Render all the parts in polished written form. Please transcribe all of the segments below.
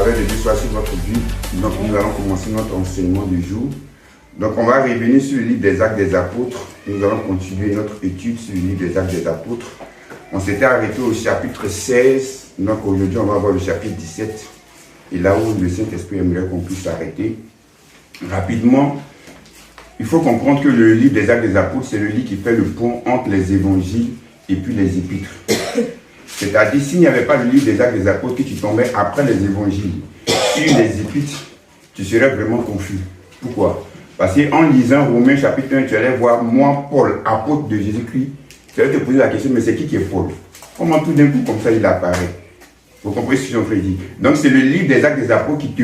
faveur de Dieu soit sur votre vie. Donc nous allons commencer notre enseignement du jour. Donc on va revenir sur le livre des Actes des Apôtres. Nous allons continuer notre étude sur le livre des Actes des Apôtres. On s'était arrêté au chapitre 16. Donc aujourd'hui on va voir le chapitre 17. Et là où le Saint-Esprit aimerait qu'on puisse s'arrêter. Rapidement, il faut comprendre que le livre des Actes des Apôtres, c'est le livre qui fait le pont entre les évangiles et puis les épîtres. C'est-à-dire, s'il n'y avait pas le livre des Actes des Apôtres, que tu tombais après les évangiles sur les épîtres, tu serais vraiment confus. Pourquoi? Parce qu'en lisant Romains chapitre 1, tu allais voir, moi, Paul, apôtre de Jésus-Christ, tu allais te poser la question, mais c'est qui est Paul? Comment tout d'un coup, comme ça, il apparaît? Vous comprenez ce que j'en dit? Donc, c'est le livre des Actes des Apôtres qui te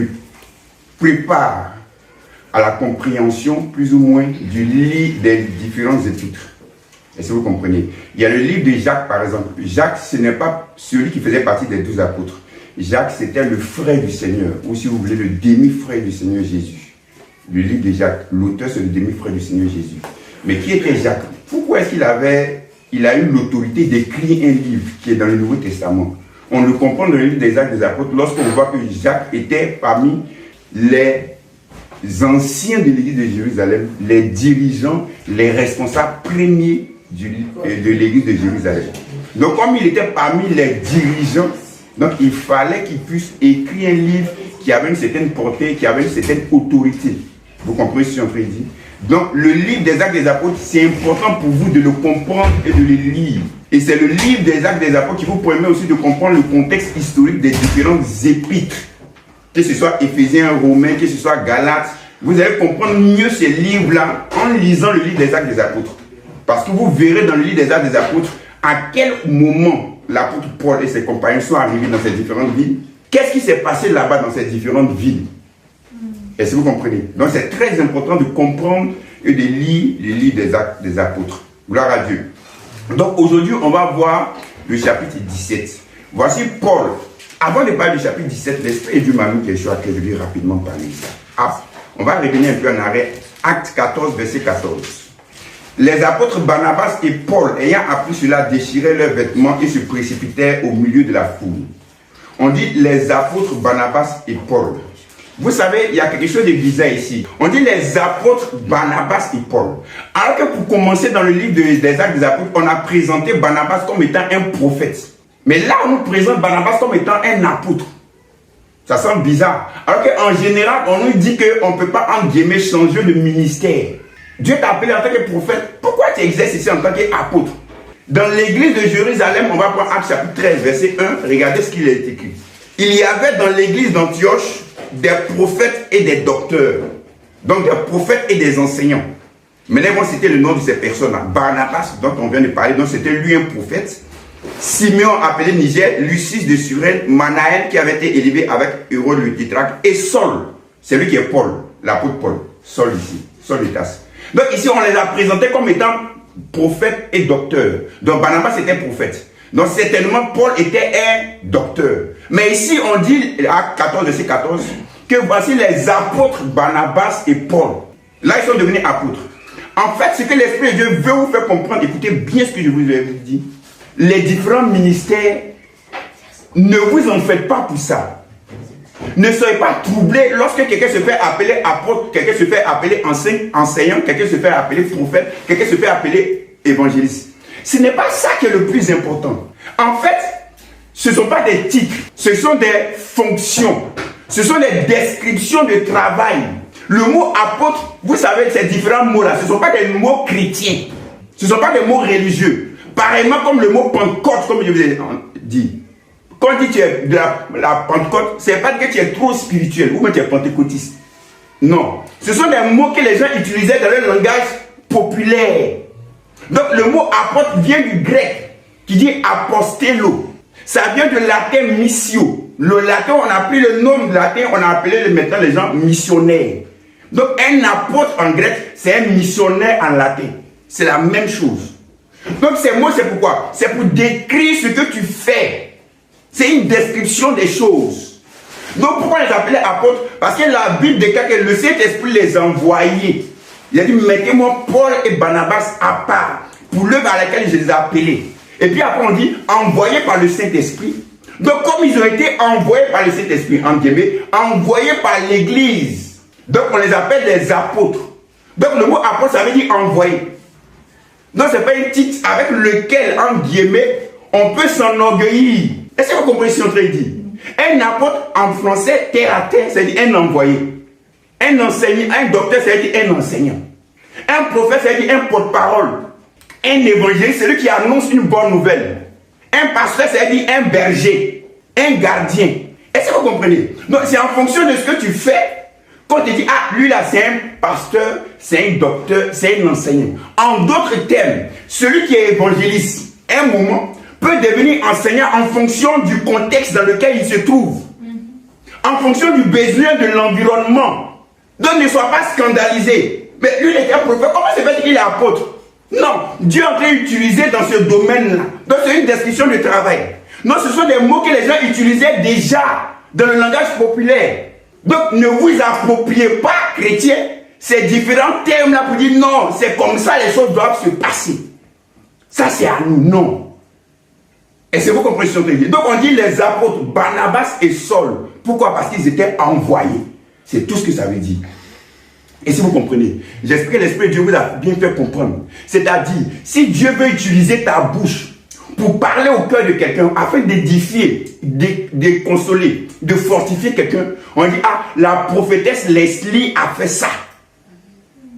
prépare à la compréhension, plus ou moins, du livre des différents épîtres. Est-ce que vous comprenez? Il y a le livre de Jacques, par exemple. Jacques, ce n'est pas celui qui faisait partie des 12 apôtres. Jacques, c'était le frère du Seigneur, ou si vous voulez, le demi-frère du Seigneur Jésus. Le livre de Jacques, l'auteur, c'est le demi-frère du Seigneur Jésus. Mais qui était Jacques? Pourquoi est-ce qu'il a eu l'autorité d'écrire un livre qui est dans le Nouveau Testament? On le comprend dans le livre des Actes des Apôtres lorsqu'on voit que Jacques était parmi les anciens de l'église de Jérusalem, les dirigeants, les responsables premiers de l'église de Jérusalem. Donc comme il était parmi les dirigeants, donc il fallait qu'il puisse écrire un livre qui avait une certaine portée, qui avait une certaine autorité. Vous comprenez ce que je suis en train de dire? Donc le livre des Actes des Apôtres, c'est important pour vous de le comprendre et de le lire. Et c'est le livre des Actes des Apôtres qui vous permet aussi de comprendre le contexte historique des différentes épîtres. Que ce soit Éphésiens, Romains, que ce soit Galates, vous allez comprendre mieux ces livres-là en lisant le livre des Actes des Apôtres. Parce que vous verrez dans le livre des Actes des Apôtres à quel moment l'apôtre Paul et ses compagnons sont arrivés dans ces différentes villes. Qu'est-ce qui s'est passé là-bas dans ces différentes villes? Est-ce que vous comprenez? Donc c'est très important de comprendre et de lire le livre des Actes des Apôtres. Gloire à Dieu. Donc aujourd'hui, on va voir le chapitre 17. Voici Paul. Avant de parler du chapitre 17, l'Esprit est Dieu m'a mis quelque chose à que je vais rapidement parler de ça. On va revenir un peu en arrêt. Acte 14, verset 14. Les apôtres Barnabas et Paul, ayant appris cela, déchiraient leurs vêtements et se précipitèrent au milieu de la foule. On dit les apôtres Barnabas et Paul. Vous savez, il y a quelque chose de bizarre ici. On dit les apôtres Barnabas et Paul. Alors que pour commencer dans le livre des Actes des Apôtres, on a présenté Barnabas comme étant un prophète. Mais là, on nous présente Barnabas comme étant un apôtre. Ça semble bizarre. Alors qu'en général, on nous dit qu'on ne peut pas, en guillemets, changer de ministère. Dieu t'a appelé en tant que prophète. Pourquoi tu exerces ici en tant qu'apôtre? Dans l'église de Jérusalem, on va prendre Acte chapitre 13, verset 1. Regardez ce qu'il est écrit. Il y avait dans l'église d'Antioche des prophètes et des docteurs. Donc des prophètes et des enseignants. Maintenant, moi, c'était le nom de ces personnes-là. Barnabas, dont on vient de parler, donc c'était lui un prophète. Simeon appelé Niger, Lucius de Cyrène, Manaël qui avait été élevé avec Hérode le tétrarque, et Saul, c'est lui qui est Paul, l'apôtre Paul, Saul ici, Saul de Tarse. Donc ici on les a présentés comme étant prophètes et docteurs. Donc Barnabas était prophète. Donc certainement Paul était un docteur. Mais ici on dit, à 14, verset 14, que voici les apôtres Barnabas et Paul. Là ils sont devenus apôtres. En fait ce que l'Esprit de Dieu veut vous faire comprendre, écoutez bien ce que je vous ai dit. Les différents ministères, ne vous en faites pas pour ça. Ne soyez pas troublés lorsque quelqu'un se fait appeler apôtre, quelqu'un se fait appeler enseignant, quelqu'un se fait appeler prophète, quelqu'un se fait appeler évangéliste. Ce n'est pas ça qui est le plus important. En fait, ce ne sont pas des titres, ce sont des fonctions, ce sont des descriptions de travail. Le mot apôtre, vous savez, ces différents mots-là, ce ne sont pas des mots chrétiens, ce ne sont pas des mots religieux. Pareillement comme le mot Pentecôte, comme je vous ai dit. Quand on dit que tu es de la Pentecôte, ce n'est pas que tu es trop spirituel ou que tu es pentecôtiste. Non. Ce sont des mots que les gens utilisaient dans leur langage populaire. Donc le mot apôtre vient du grec qui dit apostello. Ça vient du latin missio. Le latin, on a pris le nom latin, on a appelé maintenant les gens missionnaires. Donc un apôtre en grec, c'est un missionnaire en latin. C'est la même chose. Donc ces mots, c'est pourquoi? C'est pour décrire ce que tu fais. C'est une description des choses. Donc pourquoi les appeler apôtres? Parce que la Bible déclare que le Saint-Esprit les a envoyés. Il a dit, mettez-moi Paul et Barnabas à part pour l'œuvre à laquelle je les ai appelés. Et puis après on dit, envoyés par le Saint-Esprit. Donc comme ils ont été envoyés par le Saint-Esprit, envoyés par l'Église, donc on les appelle les apôtres. Donc le mot apôtre, ça veut dire envoyé. Donc c'est pas un titre avec lequel, en guillemets, on peut s'enorgueillir. Est-ce que vous comprenez ce que je suis en train de dire? Un apôtre en français, terre à terre, c'est-à-dire un envoyé. Un enseignant, un docteur, c'est-à-dire un enseignant. Un prophète, c'est-à-dire un porte-parole. Un évangéliste, c'est celui qui annonce une bonne nouvelle. Un pasteur, c'est-à-dire un berger, un gardien. Est-ce que vous comprenez? Donc c'est en fonction de ce que tu fais qu'on te dit, ah, lui là c'est un pasteur, c'est un docteur, c'est un enseignant. En d'autres termes, celui qui est évangéliste, un moment, peut devenir enseignant en fonction du contexte dans lequel il se trouve. En fonction du besoin de l'environnement. Donc ne sois pas scandalisé. Mais lui il est un prophète, comment se fait qu'il est apôtre? Non, Dieu est en train d'utiliser dans ce domaine-là. Donc c'est une description de travail. Non, ce sont des mots que les gens utilisaient déjà dans le langage populaire. Donc ne vous appropriez pas, chrétiens, ces différents termes-là pour dire non, c'est comme ça les choses doivent se passer. Ça c'est à nous, non. Et c'est vous comprenez ce que je dis. Donc on dit les apôtres, Barnabas et Saul. Pourquoi? Parce qu'ils étaient envoyés. C'est tout ce que ça veut dire. Et si vous comprenez, j'espère que l'Esprit de Dieu vous a bien fait comprendre. C'est-à-dire, si Dieu veut utiliser ta bouche pour parler au cœur de quelqu'un, afin d'édifier, de consoler, de fortifier quelqu'un, on dit, ah, la prophétesse Leslie a fait ça.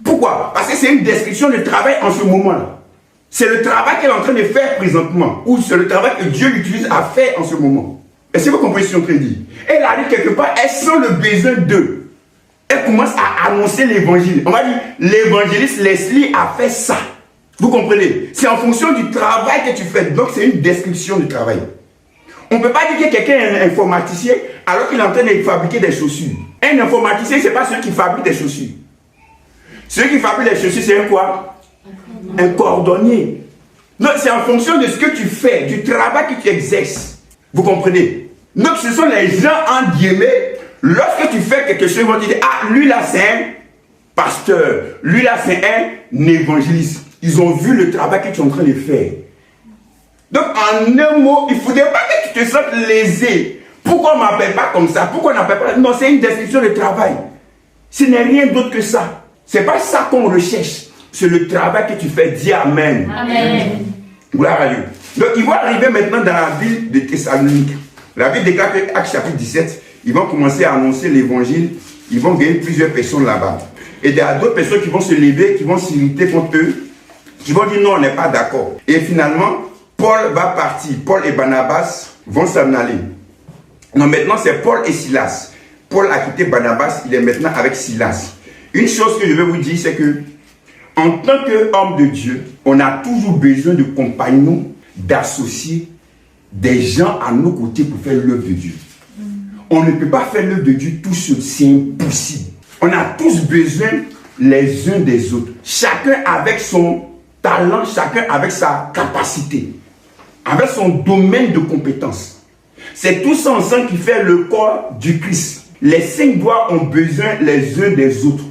Pourquoi? Parce que c'est une description de travail en ce moment-là. C'est le travail qu'elle est en train de faire présentement, ou c'est le travail que Dieu l'utilise à faire en ce moment. Et si vous comprenez ce qu'on peut dire, elle arrive quelque part, elle sent le besoin d'eux. Elle commence à annoncer l'évangile. On va dire, l'évangéliste Leslie a fait ça. Vous comprenez? C'est en fonction du travail que tu fais. Donc, c'est une description du travail. On ne peut pas dire que quelqu'un est un informaticien alors qu'il est en train de fabriquer des chaussures. Un informaticien, ce n'est pas celui qui fabrique des chaussures. Celui qui fabrique des chaussures, c'est un quoi? Un cordonnier. Donc, c'est en fonction de ce que tu fais, du travail que tu exerces. Vous comprenez? Donc, ce sont les gens, en guillemets, lorsque tu fais quelque chose, ils vont te dire, ah, lui là, c'est un pasteur. Lui là, c'est un évangéliste. Ils ont vu le travail que tu es en train de faire. Donc, en un mot, il ne faudrait pas que tu te sentes lésé. Pourquoi on ne m'appelle pas comme ça? Pourquoi on n'appelle pas? Non, c'est une description de travail. Ce n'est rien d'autre que ça. Ce n'est pas ça qu'on recherche. C'est le travail que tu fais. Dis Amen. Amen. Gloire à Dieu. Donc, ils vont arriver maintenant dans la ville de Thessalonique. La Bible déclare que, Actes chapitre 17, ils vont commencer à annoncer l'évangile. Ils vont gagner plusieurs personnes là-bas. Et il y a d'autres personnes qui vont se lever, qui vont s'irriter contre eux, qui vont dire non, on n'est pas d'accord. Et finalement, Paul va partir. Paul et Barnabas vont s'en aller. Non, maintenant c'est Paul et Silas. Paul a quitté Barnabas, il est maintenant avec Silas. Une chose que je vais vous dire, c'est que en tant qu'homme de Dieu, on a toujours besoin de compagnons, d'associés, des gens à nos côtés pour faire l'œuvre de Dieu. On ne peut pas faire l'œuvre de Dieu tout seul, c'est impossible. On a tous besoin les uns des autres. Chacun avec son talent, chacun avec sa capacité, avec son domaine de compétence. C'est tous ensemble qui fait le corps du Christ. Les 5 doigts ont besoin les uns des autres.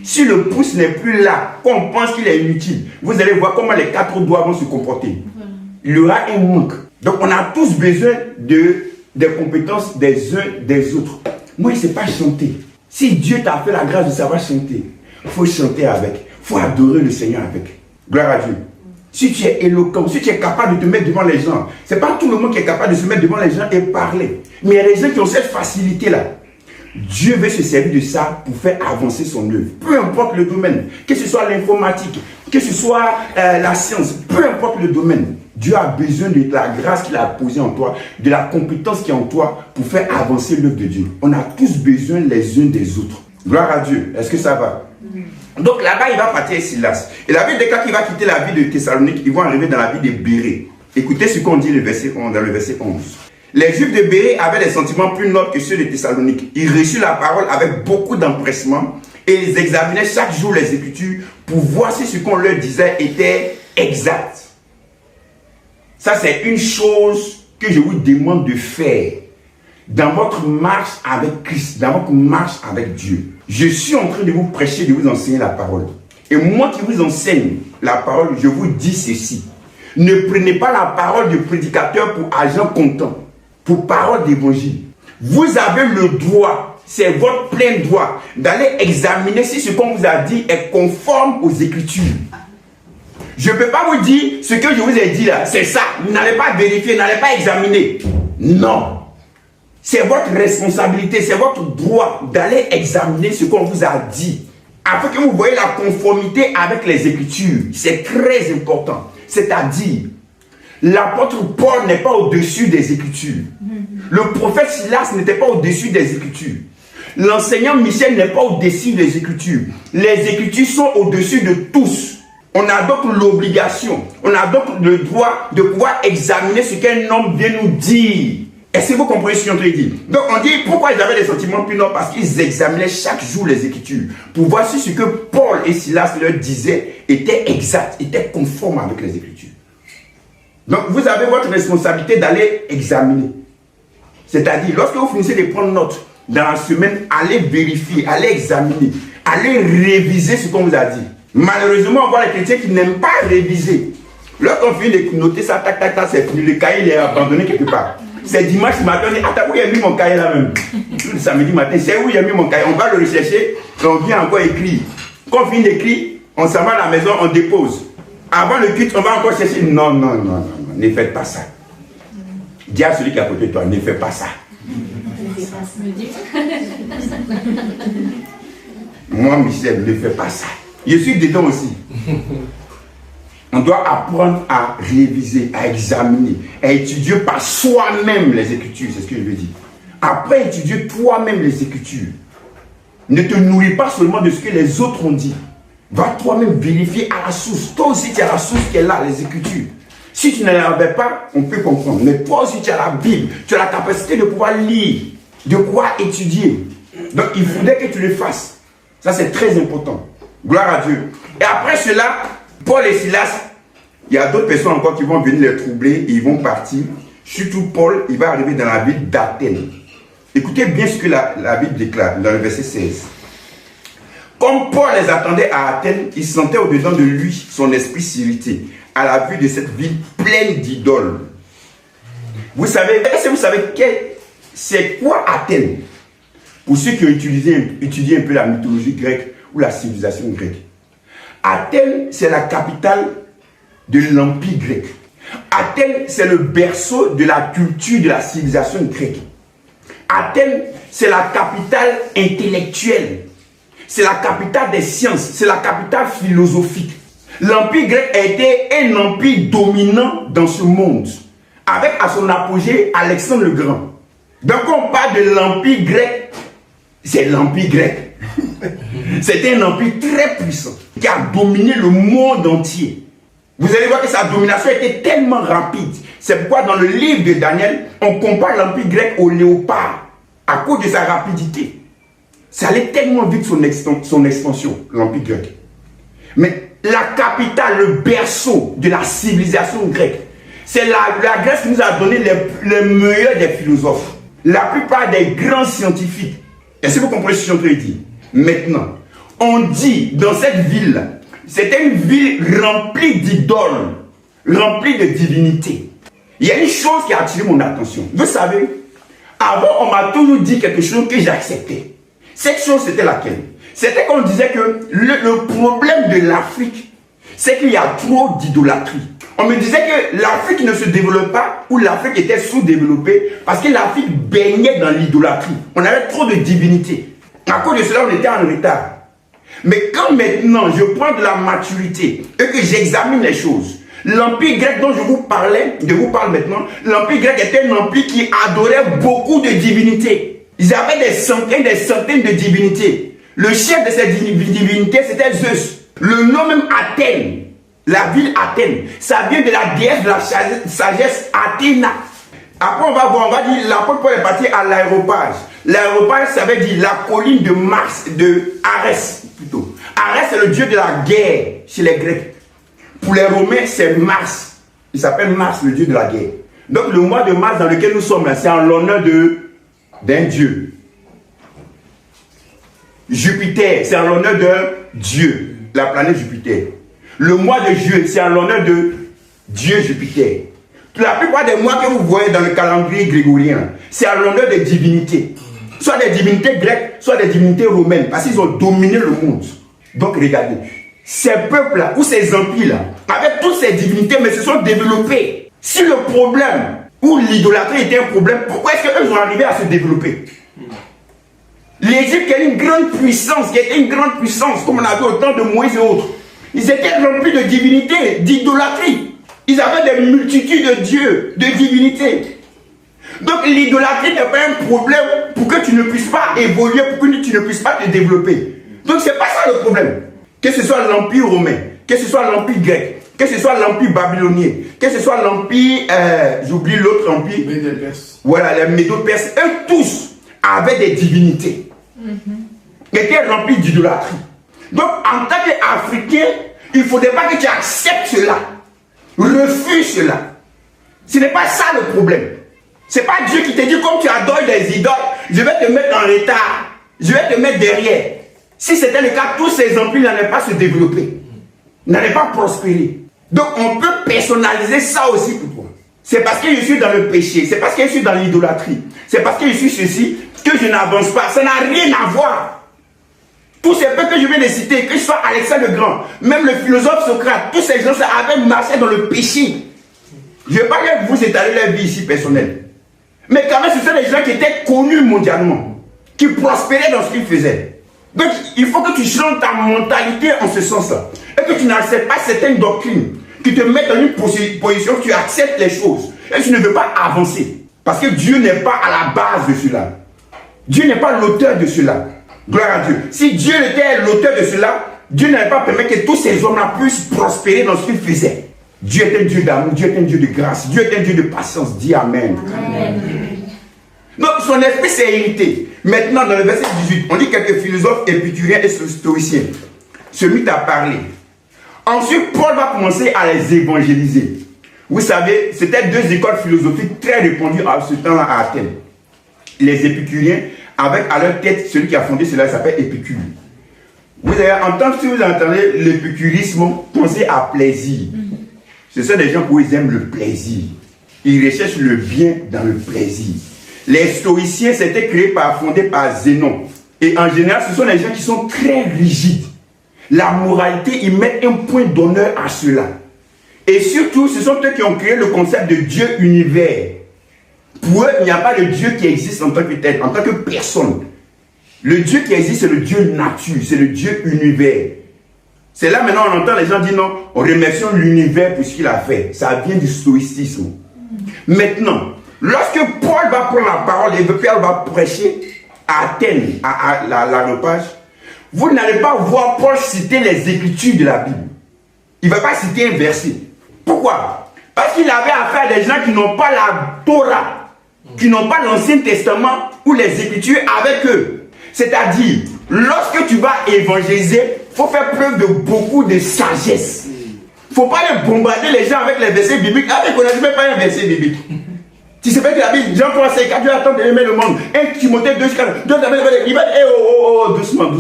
Si le pouce n'est plus là, qu'on pense qu'il est inutile, vous allez voir comment les 4 doigts vont se comporter. Il y aura un manque. Donc on a tous besoin des compétences des uns des autres. Moi, je ne sais pas chanter. Si Dieu t'a fait la grâce de savoir chanter, il faut chanter avec. Il faut adorer le Seigneur avec. Gloire à Dieu. Si tu es éloquent, si tu es capable de te mettre devant les gens, ce n'est pas tout le monde qui est capable de se mettre devant les gens et parler. Mais il y a des gens qui ont cette facilité-là. Dieu veut se servir de ça pour faire avancer son œuvre. Peu importe le domaine, que ce soit l'informatique, que ce soit la science, peu importe le domaine, Dieu a besoin de la grâce qu'il a posée en toi, de la compétence qui est en toi pour faire avancer l'œuvre de Dieu. On a tous besoin les uns des autres. Gloire à Dieu. Est-ce que ça va? Donc là-bas, il va partir Silas. Et la Bible déclare qu'il va quitter la ville de Thessalonique. Ils vont arriver dans la ville de Bérée. Écoutez ce qu'on dit dans le verset 11. Les Juifs de Bérée avaient des sentiments plus nobles que ceux de Thessalonique. Ils reçurent la parole avec beaucoup d'empressement et ils examinaient chaque jour les Écritures pour voir si ce qu'on leur disait était exact. Ça, c'est une chose que je vous demande de faire dans votre marche avec Christ, dans votre marche avec Dieu. Je suis en train de vous prêcher, de vous enseigner la parole. Et moi qui vous enseigne la parole, je vous dis ceci. Ne prenez pas la parole du prédicateur pour argent comptant. pour parole d'évangile. Vous avez le droit, c'est votre plein droit, d'aller examiner si ce qu'on vous a dit est conforme aux Écritures. Je ne peux pas vous dire ce que je vous ai dit là, c'est ça. Vous n'allez pas vérifier, n'allez pas examiner. Non. C'est votre responsabilité, c'est votre droit d'aller examiner ce qu'on vous a dit. Afin que vous voyez la conformité avec les Écritures. C'est très important. C'est-à-dire, l'apôtre Paul n'est pas au-dessus des Écritures. Le prophète Silas n'était pas au-dessus des Écritures. L'enseignant Michel n'est pas au-dessus des Écritures. Les Écritures sont au-dessus de tous. On a donc l'obligation, on a donc le droit de pouvoir examiner ce qu'un homme vient nous dire. Est-ce que vous comprenez ce que je suis en train de dire? Donc on dit pourquoi ils avaient des sentiments plus nobles? Parce qu'ils examinaient chaque jour les Écritures pour voir si ce que Paul et Silas leur disaient était exact, était conforme avec les Écritures. Donc vous avez votre responsabilité d'aller examiner. C'est-à-dire, lorsque vous finissez de prendre note dans la semaine, allez vérifier, allez examiner, allez réviser ce qu'on vous a dit. Malheureusement, on voit les chrétiens qui n'aiment pas réviser. Lorsqu'on finit de noter ça, tac, tac, tac, c'est fini. Le cahier il est abandonné quelque part. C'est dimanche matin, on dit, attends, où il a mis mon cahier là même? Le samedi matin, c'est où il a mis mon cahier? On va le rechercher, et on vient encore écrire. Quand on finit d'écrire, on s'en va à la maison, on dépose. Avant le culte, on va encore chercher. Non, non, non, non, non, ne faites pas ça. Dis à celui qui est à côté de toi, ne fais pas ça. Moi, Michel, ne fais pas ça. Je suis dedans aussi. On doit apprendre à réviser, à examiner, à étudier par soi-même les Écritures, c'est ce que je veux dire. Après, étudier toi-même les Écritures. Ne te nourris pas seulement de ce que les autres ont dit. Va toi-même vérifier à la source. Toi aussi, tu as la source qui est là, les Écritures. Si tu ne l'avais pas, on peut comprendre. Mais toi aussi, tu as la Bible. Tu as la capacité de pouvoir lire, de pouvoir étudier. Donc, il faudrait que tu le fasses. Ça, c'est très important. Gloire à Dieu. Et après cela, Paul et Silas, il y a d'autres personnes encore qui vont venir les troubler et ils vont partir. Surtout Paul, il va arriver dans la ville d'Athènes. Écoutez bien ce que la Bible déclare dans le verset 16. Comme Paul les attendait à Athènes, il sentait au-dedans de lui son esprit s'irriter à la vue de cette ville pleine d'idoles. Vous savez, est-ce que vous savez c'est quoi Athènes? Pour ceux qui ont étudié un peu la mythologie grecque ou la civilisation grecque. Athènes, c'est la capitale de l'Empire grec. Athènes, c'est le berceau de la culture de la civilisation grecque. Athènes, c'est la capitale intellectuelle. C'est la capitale des sciences. C'est la capitale philosophique. L'Empire grec a été un empire dominant dans ce monde. Avec à son apogée Alexandre le Grand. Donc on parle de l'Empire grec. C'est l'Empire grec. C'était un empire très puissant qui a dominé le monde entier. Vous allez voir que sa domination était tellement rapide. C'est pourquoi dans le livre de Daniel, on compare l'empire grec au léopard à cause de sa rapidité. Ça allait tellement vite son expansion, l'empire grec. Mais la capitale, le berceau de la civilisation grecque, c'est la Grèce qui nous a donné les meilleurs des philosophes, la plupart des grands scientifiques. Est-ce que vous comprenez ce que je suis en train de dire? Maintenant, on dit dans cette ville, c'était une ville remplie d'idoles, remplie de divinités. Il y a une chose qui a attiré mon attention. Vous savez, avant, on m'a toujours dit quelque chose que j'acceptais. Cette chose, c'était laquelle? C'était qu'on disait que le problème de l'Afrique, c'est qu'il y a trop d'idolâtrie. On me disait que l'Afrique ne se développe pas ou l'Afrique était sous-développée parce que l'Afrique baignait dans l'idolâtrie. On avait trop de divinités. À cause de cela, on était en retard. Mais quand maintenant je prends de la maturité et que j'examine les choses, l'empire grec dont je vous parle maintenant, l'empire grec était un empire qui adorait beaucoup de divinités. Ils avaient des centaines de divinités. Le chef de ces divinités, c'était Zeus. Le nom même Athènes, la ville Athènes, ça vient de la déesse de la sagesse Athéna. Après, on va dire, l'apôtre Paul est parti à l'aéropage. L'aéropage, ça veut dire la colline de Mars, de Arès plutôt. Arès, c'est le dieu de la guerre chez les Grecs. Pour les Romains, c'est Mars. Il s'appelle Mars, le dieu de la guerre. Donc, le mois de mars dans lequel nous sommes là, c'est en l'honneur d'un dieu. Jupiter, c'est en l'honneur d'un dieu, la planète Jupiter. Le mois de juillet, c'est en l'honneur de Dieu Jupiter. La plupart des mois que vous voyez dans le calendrier grégorien, c'est à l'honneur des divinités. Soit des divinités grecques, soit des divinités romaines, parce qu'ils ont dominé le monde. Donc regardez, ces peuples-là, ou ces empires-là, avec toutes ces divinités, mais se sont développés. Si le problème, ou l'idolâtrie était un problème, pourquoi est-ce qu'eux sont arrivés à se développer? L'Égypte est une grande puissance, qui était une grande puissance, comme on a vu au temps de Moïse et autres. Ils étaient remplis de divinités, d'idolâtrie. Ils avaient des multitudes de dieux, de divinités. Donc l'idolâtrie n'est pas un problème pour que tu ne puisses pas évoluer, pour que tu ne puisses pas te développer. Donc c'est pas ça le problème. Que ce soit l'Empire romain, que ce soit l'Empire grec, que ce soit l'Empire babylonien, que ce soit l'Empire, j'oublie l'autre empire. Médo-Perse. Voilà, les Médo-Perses, eux tous avaient des divinités. Ils étaient remplis d'idolâtrie. Donc en tant qu'Africain, il ne faudrait pas que tu acceptes cela. Refuse cela. Ce n'est pas ça le problème. Ce n'est pas Dieu qui te dit, comme tu adores des idoles, je vais te mettre en retard. Je vais te mettre derrière. Si c'était le cas, tous ces empires n'allaient pas se développer. N'allaient pas prospérer. Donc on peut personnaliser ça aussi pour toi. C'est parce que je suis dans le péché. C'est parce que je suis dans l'idolâtrie. C'est parce que je suis ceci que je n'avance pas. Ça n'a rien à voir. Tous ces peuples que je viens de citer, que ce soit Alexandre le Grand, même le philosophe Socrate, tous ces gens avaient marché dans le péché. Je ne vais pas vous étaler leur vie ici personnelle. Mais quand même, ce sont des gens qui étaient connus mondialement, qui prospéraient dans ce qu'ils faisaient. Donc, il faut que tu changes ta mentalité en ce sens-là. Et que tu n'acceptes pas certaines doctrines qui te mettent dans une position où tu acceptes les choses. Et tu ne veux pas avancer. Parce que Dieu n'est pas à la base de cela. Dieu n'est pas l'auteur de cela. Gloire à Dieu. Si Dieu était l'auteur de cela, Dieu n'avait pas permis que tous ces hommes-là puissent prospérer dans ce qu'ils faisaient. Dieu est un Dieu d'amour, Dieu est un Dieu de grâce, Dieu est un Dieu de patience. Dis Amen. Amen. Donc son esprit s'est hérité. Maintenant dans le verset 18, on dit quelques philosophes épicuriens et stoïciens se mit à parler. Ensuite, Paul va commencer à les évangéliser. Vous savez, c'était deux écoles philosophiques très répandues à ce temps-là à Athènes. Les épicuriens, avec à leur tête, celui qui a fondé cela s'appelle Épicure. Vous avez entendu, si vous entendez l'épicurisme, pensez à plaisir. Ce sont des gens qui aiment le plaisir. Ils recherchent le bien dans le plaisir. Les stoïciens, c'était fondé par Zénon. Et en général, ce sont des gens qui sont très rigides. La moralité, ils mettent un point d'honneur à cela. Et surtout, ce sont eux qui ont créé le concept de Dieu univers. Pour eux, il n'y a pas de Dieu qui existe en tant que tel, en tant que personne. Le Dieu qui existe, c'est le Dieu nature, c'est le Dieu univers. C'est là maintenant on entend les gens dire non, on remercie l'univers pour ce qu'il a fait. Ça vient du stoïcisme. Maintenant, lorsque Paul va prendre la parole et Paul va prêcher à Athènes, à l'aréopage, vous n'allez pas voir Paul citer les Écritures de la Bible. Il ne va pas citer un verset. Pourquoi? Parce qu'il avait affaire à des gens qui n'ont pas la Torah, qui n'ont pas l'Ancien Testament ou les Écritures avec eux. C'est-à-dire, lorsque tu vas évangéliser, il faut faire preuve de beaucoup de sagesse. Il ne faut pas aller bombarder les gens avec les versets bibliques. Avec on n'a même pas un verset biblique. Tu sais pas que la Bible, Jean 3, 5, Dieu attend d'aimer le monde. 1 Timothée 2, 4, il va dire, doucement.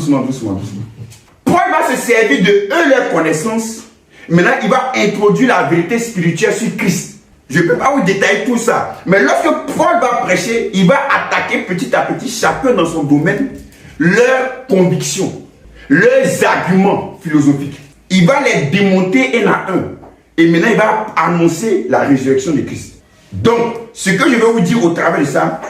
Paul va se servir de eux leur connaissance. Maintenant, il va introduire la vérité spirituelle sur Christ. Je ne peux pas vous détailler tout ça. Mais lorsque Paul va prêcher, il va attaquer petit à petit, chacun dans son domaine, leurs convictions, leurs arguments philosophiques. Il va les démonter un à un. Et maintenant, il va annoncer la résurrection de Christ. Donc, ce que je vais vous dire au travers de ça,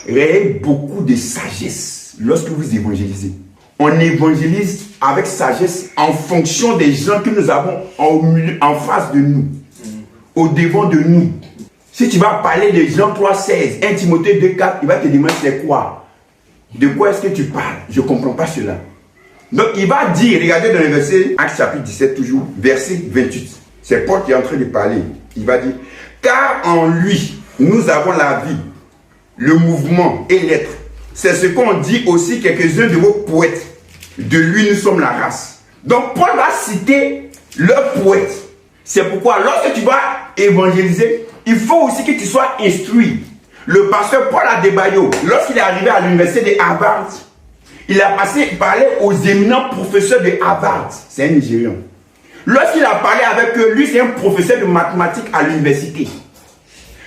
ayez beaucoup de sagesse lorsque vous évangélisez. On évangélise avec sagesse en fonction des gens que nous avons en face de nous, au devant de nous. Si tu vas parler de Jean 3, 16, 1 Timothée 2, 4, il va te demander c'est quoi? De quoi est-ce que tu parles? Je ne comprends pas cela. Donc il va dire, regardez dans le verset, Actes chapitre 17 toujours, verset 28. C'est Paul qui est en train de parler. Il va dire, car en lui, nous avons la vie, le mouvement et l'être. C'est ce qu'ont dit aussi quelques-uns de vos poètes. De lui, nous sommes la race. Donc Paul va citer leurs poètes. C'est pourquoi lorsque tu vas évangéliser, il faut aussi que tu sois instruit. Le pasteur Paul Adebayo, lorsqu'il est arrivé à l'université de Harvard, il a parlé aux éminents professeurs de Harvard. C'est un Nigérian. Lorsqu'il a parlé avec eux, lui c'est un professeur de mathématiques à l'université.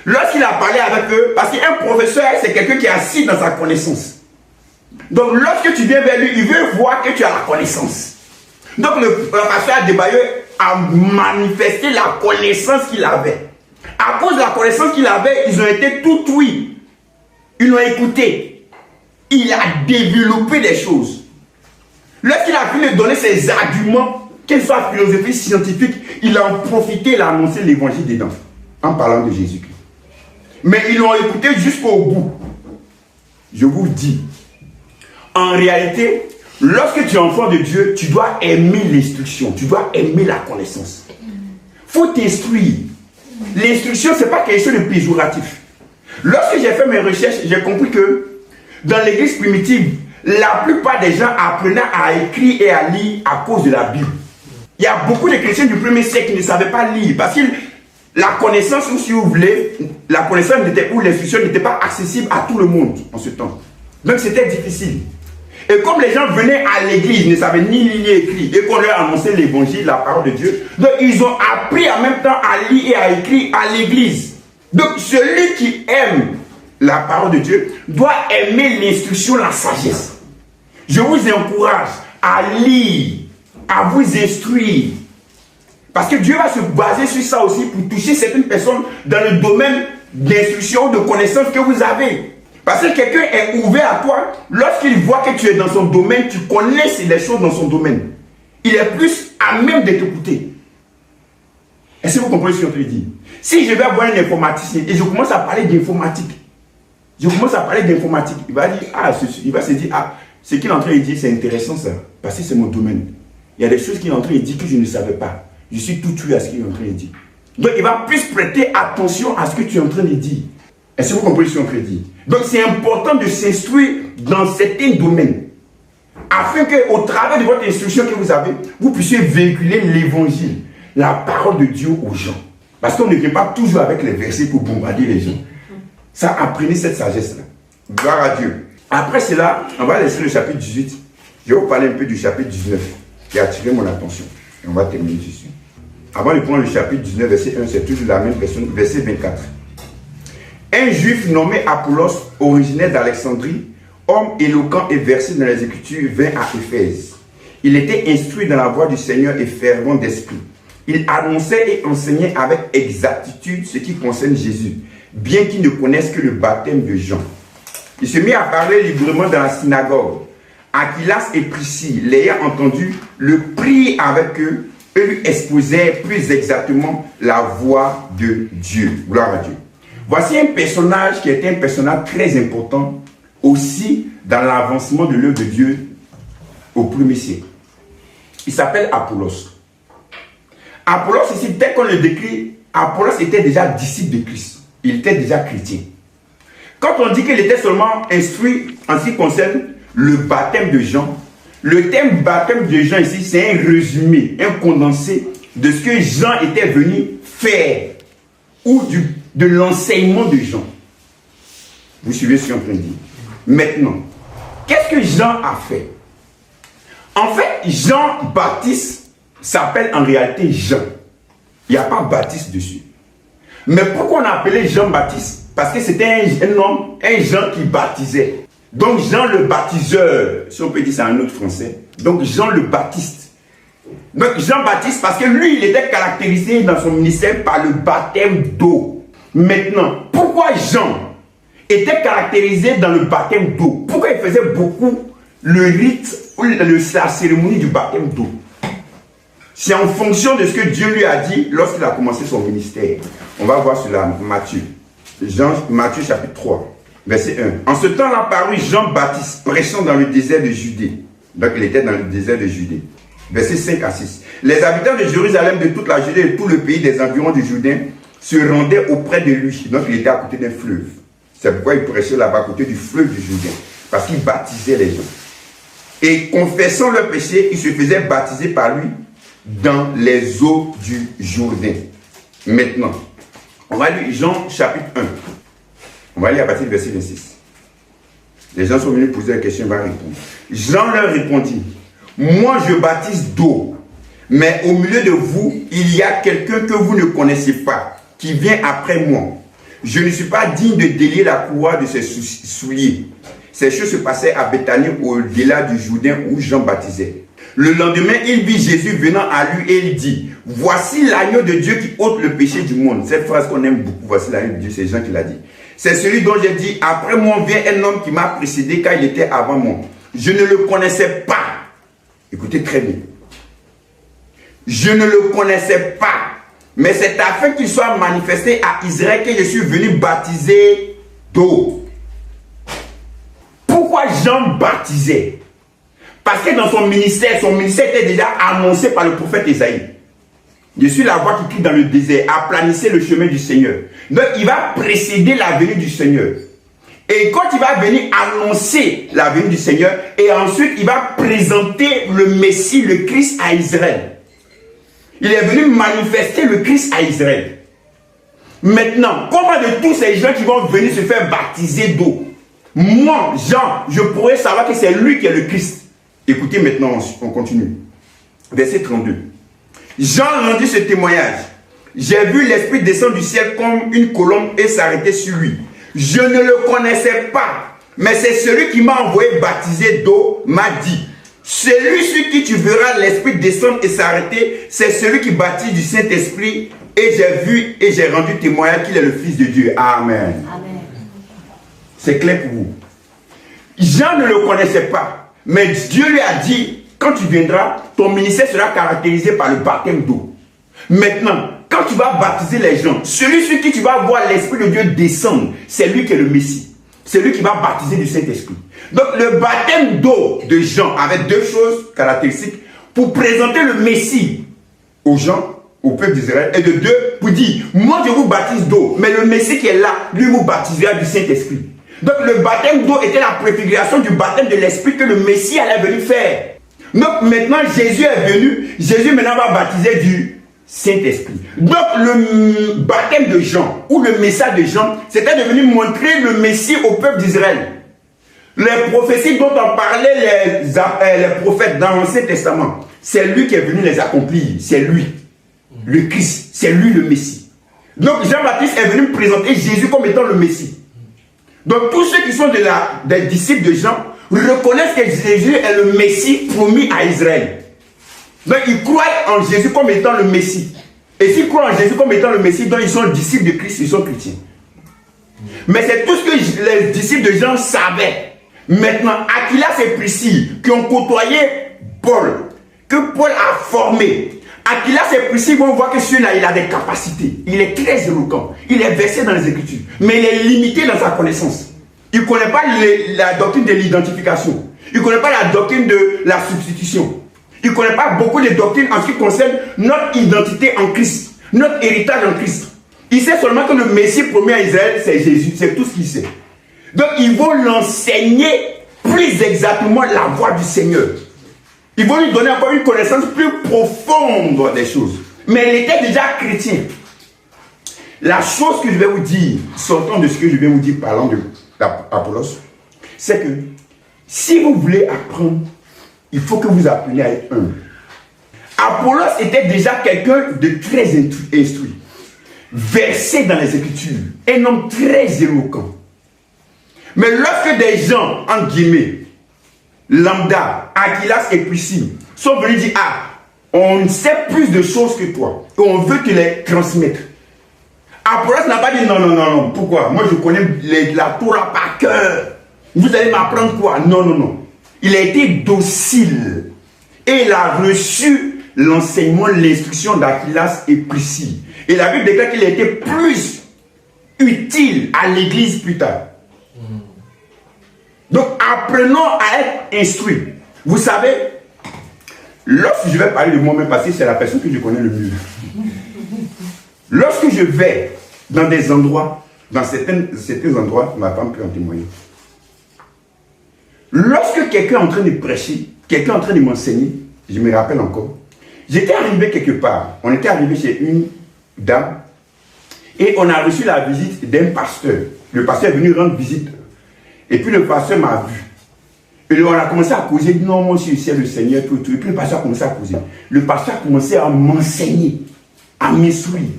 Lorsqu'il a parlé avec eux, parce qu'un professeur, c'est quelqu'un qui est assis dans sa connaissance. Donc, lorsque tu viens vers lui, il veut voir que tu as la connaissance. Donc, le pasteur Adebayo a manifesté la connaissance qu'il avait. À cause de la connaissance qu'il avait, ils ont été tout oui. Ils l'ont écouté. Il a développé des choses. Lorsqu'il a pu lui donner ses arguments, qu'elle soit philosophie scientifique, il a en profité, il a annoncé l'évangile dedans, en parlant de Jésus-Christ. Mais ils l'ont écouté jusqu'au bout. Je vous dis, en réalité, lorsque tu es enfant de Dieu, tu dois aimer l'instruction, tu dois aimer la connaissance. Il faut t'instruire. L'instruction, ce n'est pas quelque chose de péjoratif. Lorsque j'ai fait mes recherches, j'ai compris que dans l'église primitive, la plupart des gens apprenaient à écrire et à lire à cause de la Bible. Il y a beaucoup de chrétiens du premier siècle qui ne savaient pas lire parce que la connaissance, ou si vous voulez, la connaissance ou l'instruction n'était pas accessible à tout le monde en ce temps. Donc c'était difficile. Et comme les gens venaient à l'église, ne savaient ni lire ni écrire, et qu'on leur annonçait l'évangile, la parole de Dieu, donc ils ont appris en même temps à lire et à écrire à l'église. Donc celui qui aime la parole de Dieu doit aimer l'instruction, la sagesse. Je vous encourage à lire, à vous instruire. Parce que Dieu va se baser sur ça aussi pour toucher certaines personnes dans le domaine d'instruction, de connaissance que vous avez. Parce que quelqu'un est ouvert à toi, lorsqu'il voit que tu es dans son domaine, tu connais les choses dans son domaine. Il est plus à même de t'écouter. Est-ce que vous comprenez ce que je veux dire? Si je vais voir un informaticien et je commence à parler d'informatique, il va se dire, ah, ce qu'il est en train de dire, c'est intéressant ça, parce que c'est mon domaine. Il y a des choses qu'il est en train de dire que je ne savais pas. Je suis tout tué à ce qu'il est en train de dire. Donc, il va plus prêter attention à ce que tu es en train de dire. Est-ce que vous comprenez ce que je veux dire? Donc, c'est important de s'instruire dans certains domaines, afin qu'au travers de votre instruction que vous avez, vous puissiez véhiculer l'évangile, la parole de Dieu aux gens. Parce qu'on ne vient pas toujours avec les versets pour bombarder les gens. Ça, apprenez cette sagesse-là. Gloire à Dieu. Après cela, on va laisser le chapitre 18. Je vais vous parler un peu du chapitre 19, qui a attiré mon attention. Et on va terminer dessus. Avant de prendre le chapitre 19, verset 1, c'est toujours la même personne, verset 24. Un juif nommé Apollos, originaire d'Alexandrie, homme éloquent et versé dans les Écritures, vint à Éphèse. Il était instruit dans la voie du Seigneur et fervent d'esprit. Il annonçait et enseignait avec exactitude ce qui concerne Jésus, bien qu'il ne connaisse que le baptême de Jean. Il se mit à parler librement dans la synagogue. Aquilas et Priscille, l'ayant entendu, le prient avec eux et lui exposaient plus exactement la voie de Dieu. Gloire à Dieu. Voici un personnage qui était un personnage très important aussi dans l'avancement de l'œuvre de Dieu au premier siècle. Il s'appelle Apollos. Apollos, ici, tel qu'on le décrit, Apollos était déjà disciple de Christ. Il était déjà chrétien. Quand on dit qu'il était seulement instruit en ce qui concerne le baptême de Jean, le thème baptême de Jean ici, c'est un résumé, un condensé de ce que Jean était venu faire ou de l'enseignement de Jean. Vous suivez ce qu'on peut dire. Maintenant, qu'est-ce que Jean a fait? En fait, Jean-Baptiste s'appelle en réalité Jean. Il n'y a pas Baptiste dessus. Mais pourquoi on a appelé Jean-Baptiste? Parce que c'était un homme, un Jean qui baptisait. Donc Jean le baptiseur, si on peut dire ça en autre français. Donc Jean le Baptiste. Donc Jean-Baptiste, parce que lui, il était caractérisé dans son ministère par le baptême d'eau. Maintenant, pourquoi Jean était caractérisé dans le baptême d'eau? Pourquoi il faisait beaucoup le rite ou la cérémonie du baptême d'eau? C'est en fonction de ce que Dieu lui a dit lorsqu'il a commencé son ministère. On va voir cela, Matthieu. Matthieu chapitre 3, verset 1. En ce temps-là parut Jean-Baptiste prêchant dans le désert de Judée. Donc il était dans le désert de Judée. Verset 5 à 6. Les habitants de Jérusalem, de toute la Judée et tout le pays des environs du Jourdain se rendaient auprès de lui. Donc il était à côté d'un fleuve. C'est pourquoi il prêchait là-bas à côté du fleuve du Jourdain. Parce qu'il baptisait les gens. Et confessant leurs péchés, ils se faisaient baptiser par lui dans les eaux du Jourdain. Maintenant, on va lire Jean chapitre 1. On va lire à partir du verset 26. Les gens sont venus poser la question, on va répondre. Jean leur répondit, moi je baptise d'eau, mais au milieu de vous, il y a quelqu'un que vous ne connaissez pas, qui vient après moi. Je ne suis pas digne de délier la courroie de ses souliers. Ces choses se passaient à Béthanie, au-delà du Jourdain où Jean baptisait. Le lendemain, il vit Jésus venant à lui et il dit, « Voici l'agneau de Dieu qui ôte le péché du monde. » Cette phrase qu'on aime beaucoup, « Voici l'agneau de Dieu », c'est Jean qui l'a dit. C'est celui dont j'ai dit, « Après moi vient un homme qui m'a précédé car il était avant moi. Je ne le connaissais pas. » Écoutez très bien. Je ne le connaissais pas. Mais c'est afin qu'il soit manifesté à Israël que je suis venu baptiser d'eau. Pourquoi Jean baptisait? Parce que dans son ministère était déjà annoncé par le prophète Ésaïe. Je suis la voix qui crie dans le désert, aplanissez le chemin du Seigneur. Donc il va précéder la venue du Seigneur. Et quand il va venir annoncer la venue du Seigneur, et ensuite il va présenter le Messie, le Christ à Israël. Il est venu manifester le Christ à Israël. Maintenant, comment de tous ces gens qui vont venir se faire baptiser d'eau, moi, Jean, je pourrais savoir que c'est lui qui est le Christ. Écoutez maintenant, on continue. Verset 32. Jean rendit ce témoignage. J'ai vu l'Esprit descendre du ciel comme une colombe et s'arrêter sur lui. Je ne le connaissais pas, mais c'est celui qui m'a envoyé baptiser d'eau m'a dit, celui sur qui tu verras l'Esprit descendre et s'arrêter, c'est celui qui baptise du Saint-Esprit. Et j'ai vu et j'ai rendu témoignage qu'il est le Fils de Dieu. Amen. Amen. C'est clair pour vous. Jean ne le connaissait pas, mais Dieu lui a dit, quand tu viendras, ton ministère sera caractérisé par le baptême d'eau. Maintenant, quand tu vas baptiser les gens, celui sur qui tu vas voir l'Esprit de Dieu descendre, c'est lui qui est le Messie. C'est lui qui va baptiser du Saint-Esprit. Donc le baptême d'eau de Jean avait deux choses caractéristiques pour présenter le Messie aux gens, au peuple d'Israël, et de deux, pour dire, moi je vous baptise d'eau, mais le Messie qui est là, lui vous baptisera du Saint-Esprit. Donc le baptême d'eau était la préfiguration du baptême de l'Esprit que le Messie allait venir faire. Donc maintenant Jésus est venu, Jésus maintenant va baptiser du Saint-Esprit. Donc le baptême de Jean, ou le message de Jean, c'était de venir montrer le Messie au peuple d'Israël. Les prophéties dont on parlait les prophètes dans l'Ancien Testament, c'est lui qui est venu les accomplir. C'est lui, le Christ, c'est lui le Messie. Donc Jean-Baptiste est venu présenter Jésus comme étant le Messie. Donc tous ceux qui sont des disciples de Jean reconnaissent que Jésus est le Messie promis à Israël. Donc ils croient en Jésus comme étant le Messie. Et s'ils croient en Jésus comme étant le Messie, donc ils sont disciples de Christ, ils sont chrétiens. Mais c'est tout ce que les disciples de Jean savaient. Maintenant, Aquilas et Priscille, qui ont côtoyé Paul, que Paul a formé. Aquilas et Priscille vont voir que celui-là, il a des capacités. Il est très éloquent. Il est versé dans les Écritures. Mais il est limité dans sa connaissance. Il ne connaît pas la doctrine de l'identification. Il ne connaît pas la doctrine de la substitution. Il ne connaît pas beaucoup de doctrines en ce qui concerne notre identité en Christ, notre héritage en Christ. Il sait seulement que le Messie promis à Israël, c'est Jésus. C'est tout ce qu'il sait. Donc, ils vont l'enseigner plus exactement la voie du Seigneur. Ils vont lui donner encore une connaissance plus profonde des choses. Mais il était déjà chrétien. La chose que je vais vous dire, sortant de ce que je vais vous dire parlant d'Apollos, c'est que si vous voulez apprendre, il faut que vous appreniez à être humble. Apollos était déjà quelqu'un de très instruit, versé dans les Écritures, un homme très éloquent. Mais lorsque des gens, entre guillemets, lambda, Aquilas et Priscille, sont venus dire, ah, on sait plus de choses que toi, et on veut te les transmettre. Apollos n'a pas dit, non, non, non, non, pourquoi? Moi je connais la Torah par cœur. Vous allez m'apprendre quoi? Non, non, non. Il a été docile, et il a reçu l'enseignement, l'instruction d'Aquilas et Priscille. Et la Bible déclare qu'il a été plus utile à l'église plus tard. Donc, apprenons à être instruits. Vous savez, lorsque je vais parler de moi-même, parce que c'est la personne que je connais le mieux. Lorsque je vais dans des endroits, dans certains endroits, ma femme peut en témoigner. Lorsque quelqu'un est en train de prêcher, quelqu'un est en train de m'enseigner, je me rappelle encore, j'étais arrivé quelque part, on était arrivé chez une dame, et on a reçu la visite d'un pasteur. Le pasteur est venu rendre visite. Et puis le pasteur m'a vu. Et on a commencé à causer. Non, moi je suis le Seigneur, tout. Et puis le pasteur a commencé à causer. Le pasteur a commencé à m'enseigner, à m'instruire.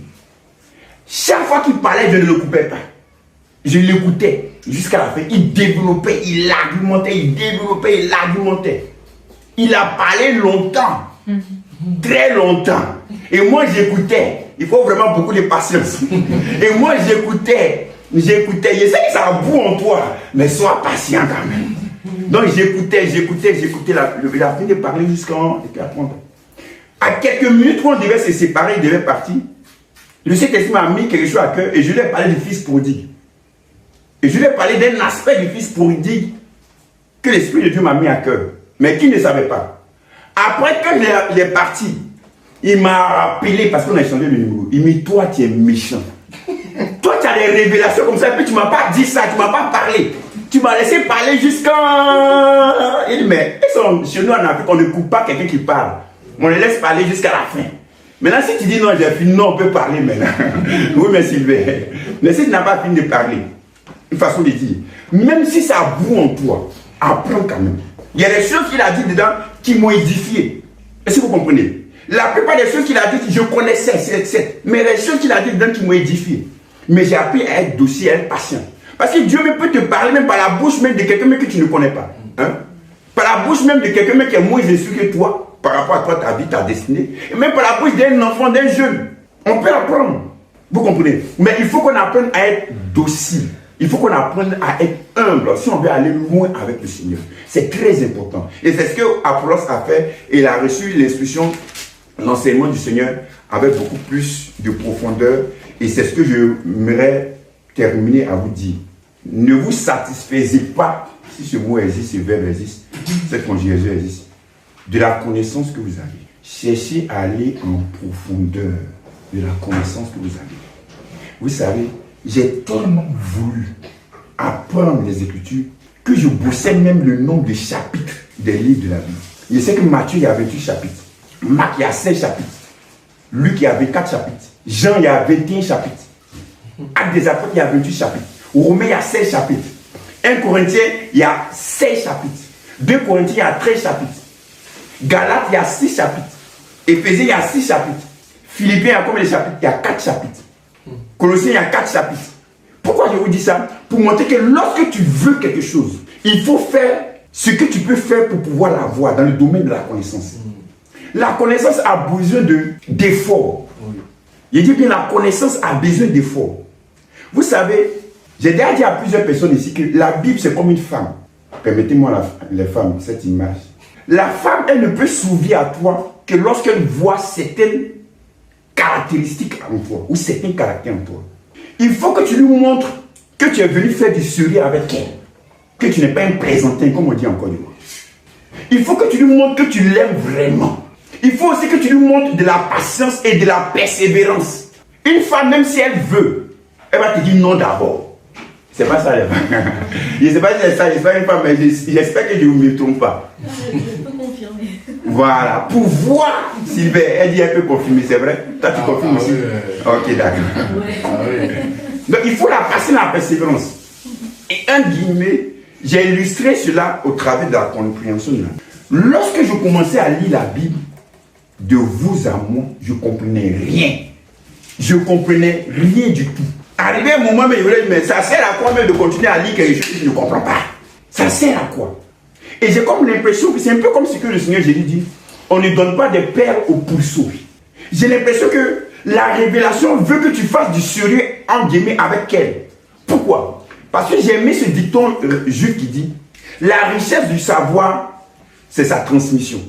Chaque fois qu'il parlait, je ne le coupais pas. Je l'écoutais jusqu'à la fin. Il développait, il argumentait, il développait, il argumentait. Il a parlé longtemps, très longtemps. Et moi, j'écoutais. Il faut vraiment beaucoup de patience. Et moi, j'écoutais. Je sais que ça boue en toi, mais sois patient quand même. Donc, j'écoutais. Il a fini de parler jusqu'à apprendre. À quelques minutes où on devait se séparer, il devait partir. Le Saint-Esprit m'a mis quelque chose à cœur et je lui ai parlé du fils prodigue. Et je lui ai parlé d'un aspect du fils prodigue que l'Esprit de Dieu m'a mis à cœur, mais qu'il ne savait pas. Après que il est parti, il m'a rappelé, parce qu'on a échangé le numéro, il m'a dit, toi tu es méchant. Toi tu as des révélations comme ça, et puis tu ne m'as pas dit ça, tu ne m'as pas parlé. Tu m'as laissé parler jusqu'à... Il dit, mais chez nous en Afrique, on ne coupe pas quelqu'un qui parle. On le laisse parler jusqu'à la fin. Maintenant, si tu dis non, j'ai fini, non, on peut parler maintenant. Oui, mais Sylvain. Mais si tu n'as pas fini de parler, une façon de dire, même si ça boue en toi, apprends quand même. Il y a des choses qu'il a dit dedans qui m'ont édifié. Est-ce que vous comprenez? La plupart des choses qu'il a dit, je connaissais, mais les choses qu'il a dit dedans qui m'ont édifié. Mais j'ai appris à être docile, à être patient. Parce que Dieu peut te parler même par la bouche même de quelqu'un que tu ne connais pas. Hein? Par la bouche même de quelqu'un qui est moins instruit que toi, par rapport à toi, ta vie, ta destinée. Et même par la bouche d'un enfant, d'un jeune. On peut apprendre. Vous comprenez? Mais il faut qu'on apprenne à être docile. Il faut qu'on apprenne à être humble si on veut aller loin avec le Seigneur. C'est très important. Et c'est ce que Apollos a fait. Il a reçu l'instruction, l'enseignement du Seigneur avec beaucoup plus de profondeur. Et c'est ce que j'aimerais terminer à vous dire. Ne vous satisfaisez pas, si ce mot existe, ce verbe existe, cette conjugaison existe, de la connaissance que vous avez. Cherchez à aller en profondeur de la connaissance que vous avez. Vous savez, j'ai tellement voulu apprendre les Écritures que je bossais même le nombre de chapitres des livres de la Bible. Je sais que Matthieu, il y a 28 chapitres. Marc, il y a 16 chapitres. Luc, il y a 24 chapitres. Jean, il y a 21 chapitres. Actes des Apôtres, il y a 28 chapitres. Romains, il y a 16 chapitres. 1 Corinthiens, il y a 16 chapitres. 2 Corinthiens, il y a 13 chapitres. Galates, il y a 6 chapitres. Éphésiens, il y a 6 chapitres. Philippiens, il y a combien de chapitres? Il y a 4 chapitres. Colossiens, il y a 4 chapitres. Pourquoi je vous dis ça? Pour montrer que lorsque tu veux quelque chose, il faut faire ce que tu peux faire pour pouvoir l'avoir dans le domaine de la connaissance. La connaissance a besoin d'efforts. Je dis bien, la connaissance a besoin d'efforts. Vous savez, j'ai déjà dit à plusieurs personnes ici que la Bible, c'est comme une femme. Permettez-moi, les femmes, cette image. La femme, elle ne peut s'ouvrir à toi que lorsqu'elle voit certaines caractéristiques en toi, ou certains caractères en toi. Il faut que tu lui montres que tu es venu faire du sérieux avec elle. Que tu n'es pas un plaisantin, comme on dit en Côte d'Ivoire. Il faut que tu lui montres que tu l'aimes vraiment. Il faut aussi que tu lui montres de la patience et de la persévérance. Une femme, même si elle veut, elle va te dire non d'abord. C'est pas ça les femmes. Je ne sais pas si c'est ça, je ne sais pas une femme, mais j'espère que je ne me trompe pas. Je peux confirmer. Voilà, pour voir, Sylvain, elle dit elle peut confirmer, c'est vrai? Toi tu confirmes aussi? Ok, d'accord. Ouais. Donc il faut la patience et la persévérance. Et un guillemet, j'ai illustré cela au travers de la compréhension de la Bible. Lorsque je commençais à lire la Bible, de vous à moi, je ne comprenais rien. Je ne comprenais rien du tout. Arrivé un moment, mais ça sert à quoi même de continuer à lire quelque chose que je ne comprends pas? Ça sert à quoi? Et j'ai comme l'impression que c'est un peu comme ce que le Seigneur Jésus dit, on ne donne pas des perles aux pourceaux. J'ai l'impression que la révélation veut que tu fasses du sérieux en guillemets avec elle. Pourquoi? Parce que j'ai aimé ce dicton juif qui dit, la richesse du savoir, c'est sa transmission.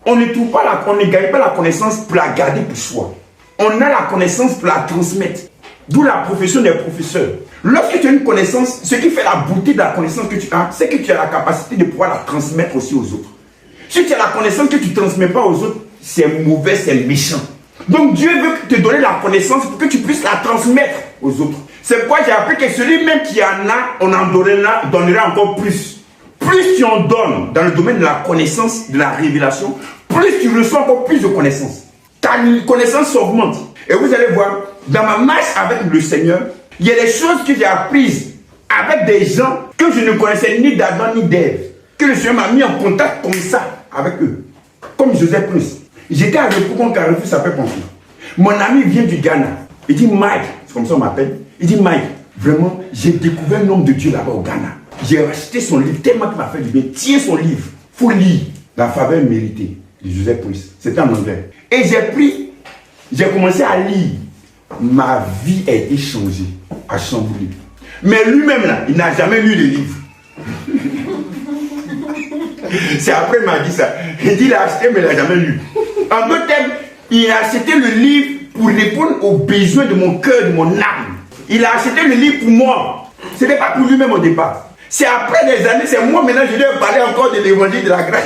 On ne gagne pas la connaissance pour la garder pour soi. On a la connaissance pour la transmettre. D'où la profession des professeurs. Lorsque tu as une connaissance, ce qui fait la beauté de la connaissance que tu as, c'est que tu as la capacité de pouvoir la transmettre aussi aux autres. Si tu as la connaissance que tu ne transmets pas aux autres, c'est mauvais, c'est méchant. Donc Dieu veut te donner la connaissance pour que tu puisses la transmettre aux autres. C'est pourquoi j'ai appris que celui même qui en a, on en donnera encore plus. Plus tu en donnes dans le domaine de la connaissance, de la révélation, plus tu reçois encore plus de connaissances. Ta connaissance s'augmente. Et vous allez voir, dans ma marche avec le Seigneur, il y a des choses que j'ai apprises avec des gens que je ne connaissais ni d'Adam ni d'Ève. Que le Seigneur m'a mis en contact comme ça avec eux. Comme Joseph Prince. J'étais à Repougon Carrefour, ça s'appelle Pamphile. Mon ami vient du Ghana. Il dit Mike, c'est comme ça on m'appelle. Il dit Mike, Vraiment, j'ai découvert un homme de Dieu là-bas au Ghana. J'ai acheté son livre, tellement qu'il m'a fait du bien. Tiens son livre, il faut lire. La faveur méritée de Joseph Priest. C'était en anglais. Et j'ai commencé à lire. Ma vie a été changée, a chamboulé. Mais lui-même là, il n'a jamais lu le livre. C'est après qu'il m'a dit ça. Il dit qu'il l'a acheté, mais il n'a jamais lu. En d'autres termes, il a acheté le livre pour répondre aux besoins de mon cœur, de mon âme. Il a acheté le livre pour moi. Ce n'est pas pour lui-même au départ. C'est après des années, c'est moi maintenant, je lui ai parlé encore de l'évangile de la grâce.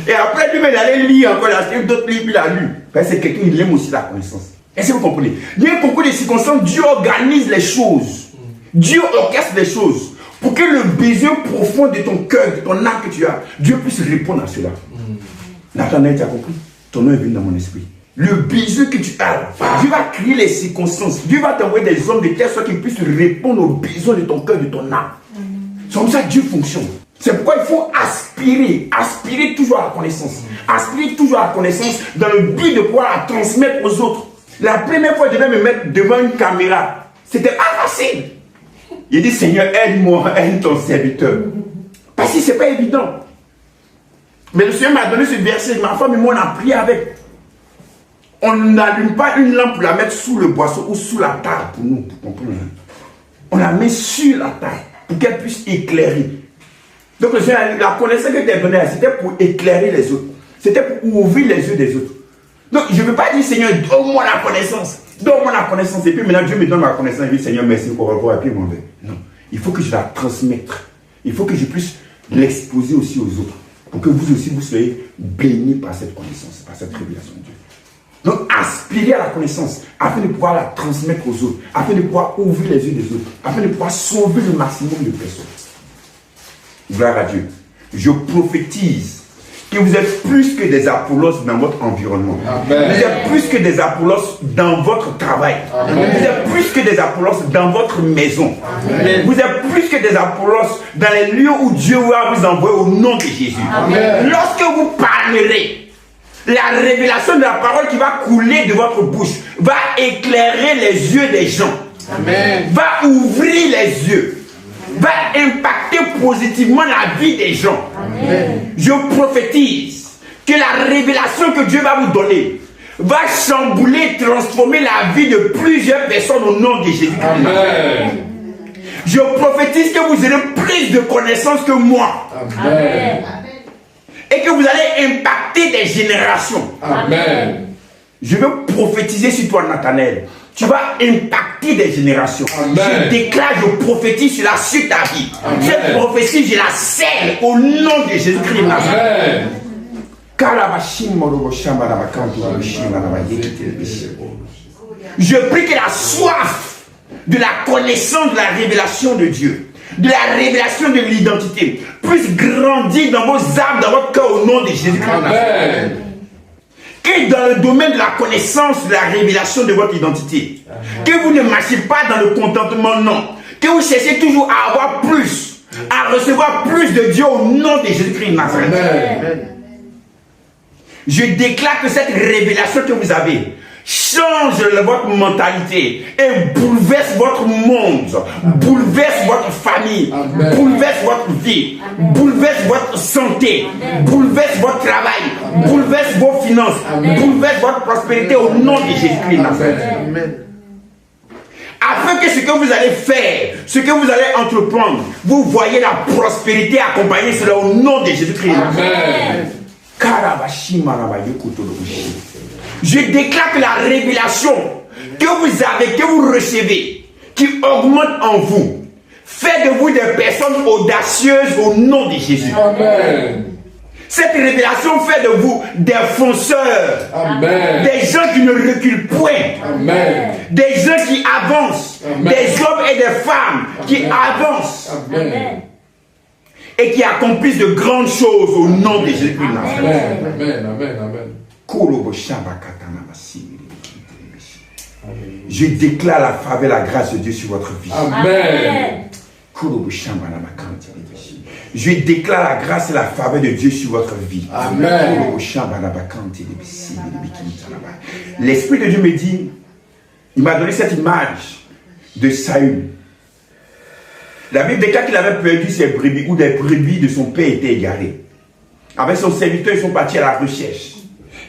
Et après, lui-même, il allait lire encore, il a acheté d'autres livres, il a lu. Parce que c'est quelqu'un, il aime aussi la connaissance. Est-ce que vous comprenez? Il y a un concours de circonstances, Dieu organise les choses. Dieu orchestre les choses. Pour que le besoin profond de ton cœur, de ton âme que tu as, Dieu puisse répondre à cela. Nathanaël, tu as compris? Ton nom est venu dans mon esprit. Le besoin que tu as, Dieu va créer les circonstances. Dieu va t'envoyer des hommes de telle sorte qu'ils puissent répondre aux besoins de ton cœur, de ton âme. C'est comme ça que Dieu fonctionne. C'est pourquoi il faut aspirer toujours à la connaissance. Aspirer toujours à la connaissance dans le but de pouvoir la transmettre aux autres. La première fois, je devais me mettre devant une caméra. C'était pas facile. Il dit, Seigneur, aide-moi, aide ton serviteur. Parce que c'est pas évident. Mais le Seigneur m'a donné ce verset, ma femme et moi, on a prié avec. On n'allume pas une lampe pour la mettre sous le boisseau ou sous la table pour nous, pour comprendre. On la met sur la table pour qu'elle puisse éclairer. Donc le Seigneur, la connaissance que tu as donnée, c'était pour éclairer les autres. C'était pour ouvrir les yeux des autres. Donc je ne veux pas dire, Seigneur, donne-moi la connaissance. Donne-moi la connaissance. Et puis maintenant, Dieu me donne ma connaissance. Je dis, Seigneur, merci pour revoir. Et puis moi, non. Il faut que je la transmette. Il faut que je puisse l'exposer aussi aux autres. Pour que vous aussi, vous soyez bénis par cette connaissance, par cette révélation de Dieu. Donc, aspirer à la connaissance, afin de pouvoir la transmettre aux autres, afin de pouvoir ouvrir les yeux des autres, afin de pouvoir sauver le maximum de personnes. Gloire à Dieu. Je prophétise que vous êtes plus que des Apollos dans votre environnement. Amen. Vous êtes plus que des Apollos dans votre travail. Amen. Vous êtes plus que des Apollos dans votre maison. Amen. Vous êtes plus que des Apollos dans les lieux où Dieu va vous envoyer au nom de Jésus. Amen. Lorsque vous parlerez, la révélation de la parole qui va couler de votre bouche va éclairer les yeux des gens. Amen. Va ouvrir les yeux. Va impacter positivement la vie des gens. Amen. Je prophétise que la révélation que Dieu va vous donner va chambouler, transformer la vie de plusieurs personnes au nom de Jésus. Amen. Je prophétise que vous aurez plus de connaissances que moi. Amen. Et que vous allez impacter des générations. Amen. Je veux prophétiser sur toi, Nathanaël. Tu vas impacter des générations. Amen. Je déclare, je prophétise sur ta vie. Amen. Cette prophétie, je la scelle au nom de Jésus-Christ. Amen. Je prie que la soif de la connaissance de la révélation de Dieu, de la révélation de l'identité, puisse grandir dans vos âmes, dans votre cœur au nom de Jésus-Christ. Amen. Que dans le domaine de la connaissance, de la révélation de votre identité, que vous ne marchez pas dans le contentement, non. Que vous cherchez toujours à avoir plus, à recevoir plus de Dieu au nom de Jésus-Christ. Amen. Je déclare que cette révélation que vous avez change votre mentalité et bouleverse votre monde, bouleverse votre famille, Amen. Bouleverse votre vie, Amen. Bouleverse votre santé, Amen. Bouleverse votre travail, Amen. Bouleverse vos finances, Amen. Bouleverse votre prospérité au nom de Jésus-Christ. Amen. Afin que ce que vous allez faire, ce que vous allez entreprendre, vous voyez la prospérité accompagner cela au nom de Jésus-Christ. Amen. Je déclare que la révélation que vous avez, que vous recevez, qui augmente en vous, fait de vous des personnes audacieuses au nom de Jésus. Amen. Cette révélation fait de vous des fonceurs, Amen. Des gens qui ne reculent point, Amen. Des gens qui avancent, Amen. Des hommes et des femmes qui avancent. Amen. Et qui accomplissent de grandes choses au nom de Jésus. Amen. Amen. Amen. Amen. Je déclare la faveur et la grâce de Dieu sur votre vie. Amen. Je déclare la grâce et la faveur de Dieu sur votre vie. Amen. L'Esprit de Dieu me dit, il m'a donné cette image. de Saül. La Bible déclare qu'il avait perdu ses brebis, ou des brebis de son père étaient égarées. Avec son serviteur, ils sont partis à la recherche.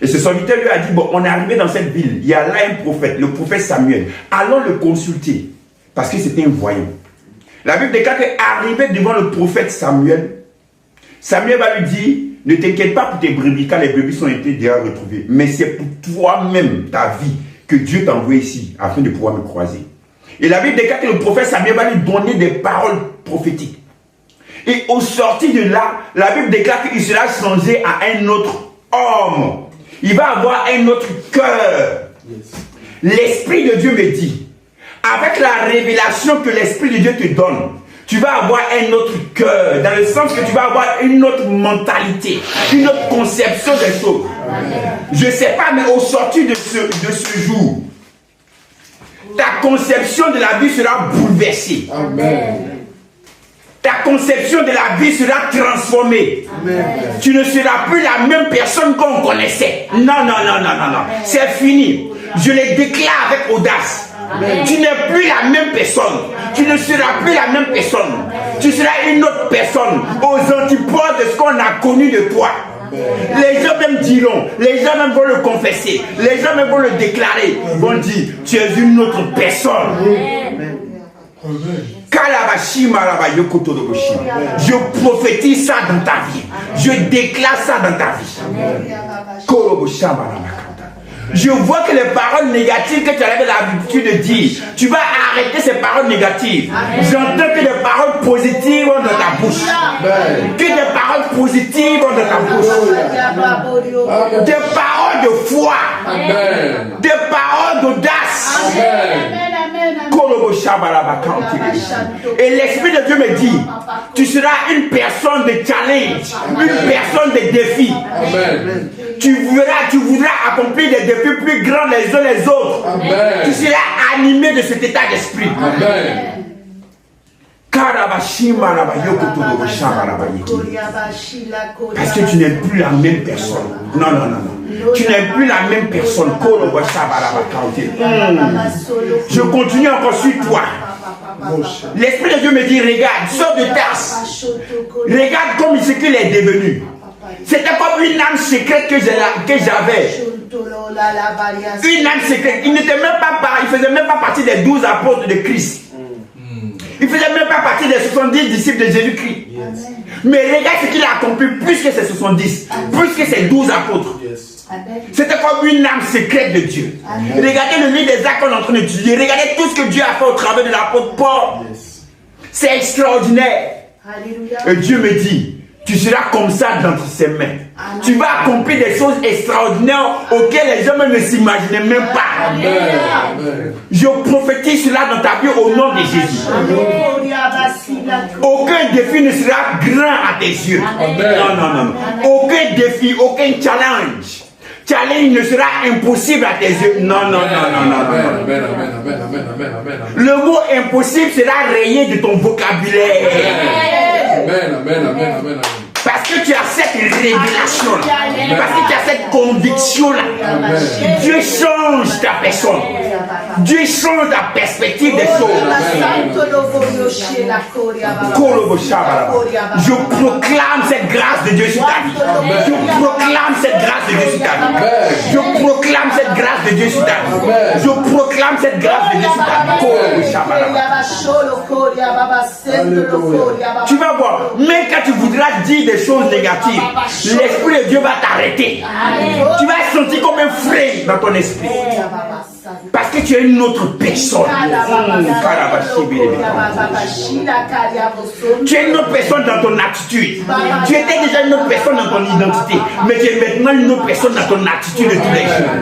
Et ce serviteur lui a dit, bon, on est arrivé dans cette ville, il y a là un prophète, le prophète Samuel. Allons le consulter, parce que c'était un voyant. La Bible déclare qu'arrivé devant le prophète Samuel, Samuel va lui dire, ne t'inquiète pas pour tes brebis, car les brebis sont été déjà retrouvées. Mais c'est pour toi-même, ta vie, que Dieu t'a envoyé ici, afin de pouvoir me croiser. Et la Bible déclare que le prophète Samuel va lui donner des paroles prophétiques. Et au sorti de là, la Bible déclare qu'il sera changé à un autre homme. Il va avoir un autre cœur. L'Esprit de Dieu me dit, avec la révélation que l'Esprit de Dieu te donne, tu vas avoir un autre cœur, dans le sens que tu vas avoir une autre mentalité, une autre conception des choses. Je ne sais pas, mais au sorti de ce jour, ta conception de la vie sera bouleversée. Amen. Ta conception de la vie sera transformée. Amen. Tu ne seras plus la même personne qu'on connaissait. Non, non, non, non, non, non. C'est fini. Je le déclare avec audace. Amen. Tu n'es plus la même personne. Tu ne seras plus la même personne. Tu seras une autre personne aux antipodes de ce qu'on a connu de toi. Les gens même diront, les gens même vont le confesser, les gens même vont le déclarer, vont dire, tu es une autre personne. Je prophétise ça dans ta vie. Je déclare ça dans ta vie. Je vois que les paroles négatives que tu avais l'habitude de dire, tu vas arrêter ces paroles négatives. J'entends que des paroles positives vont dans ta bouche. Que des paroles positives vont dans ta bouche. Des paroles de foi. Des paroles d'audace. Et l'Esprit de Dieu me dit, tu seras une personne de challenge, une personne de défi. Tu voudras accomplir des défis plus grands les uns les autres. Amen. Tu seras animé de cet état d'esprit. Parce que tu n'es plus la même personne. Non, non, non, non. Tu n'es plus la même personne. Je continue encore sur toi. L'Esprit de Dieu me dit, regarde, sors de Tarse. Regarde comme ce qu'il est devenu. C'était comme une âme secrète que j'avais. Une âme secrète. Il n'était même pas, il faisait même pas partie des 12 apôtres de Christ. Il ne faisait même pas partie des 70 disciples de Jésus-Christ. Mais regarde ce qu'il a accompli plus que ces 70, plus que ces 12 apôtres. C'était comme une âme secrète de Dieu. Regardez le livre des Actes qu'on est en train d'étudier. Regardez tout ce que Dieu a fait au travers de l'apôtre Paul. C'est extraordinaire. Et Dieu me dit, tu seras comme ça dans ses mains. Amen. Tu vas accomplir des choses extraordinaires auxquelles les gens ne s'imaginaient même pas. Amen. Je prophétise cela dans ta vie au nom de Jésus. Amen. Aucun défi ne sera grand à tes yeux. Amen. Non, non, non. Amen. Aucun défi, aucun challenge ne sera impossible à tes yeux. Non, non, non, non, non, non. Le mot impossible sera rayé de ton vocabulaire. Amen, amen, amen, amen. Parce que tu as cette révélation-là. Parce que tu as cette conviction-là. Dieu change ta personne. Dieu change ta perspective des choses. Je proclame cette grâce de Dieu sur ta vie. Je proclame cette grâce de Dieu sur ta vie. Je proclame cette grâce de Dieu sur ta vie. Je proclame cette grâce de Dieu sur ta vie. Tu vas voir, même quand tu voudras dire des choses négatives, l'Esprit de Dieu va t'arrêter. Tu vas sentir comme un frein dans ton esprit. Parce que tu es une autre personne. Tu es une autre personne dans ton attitude. Tu étais déjà une autre personne dans ton identité. Mais tu es maintenant une autre personne dans ton attitude de tous les jours.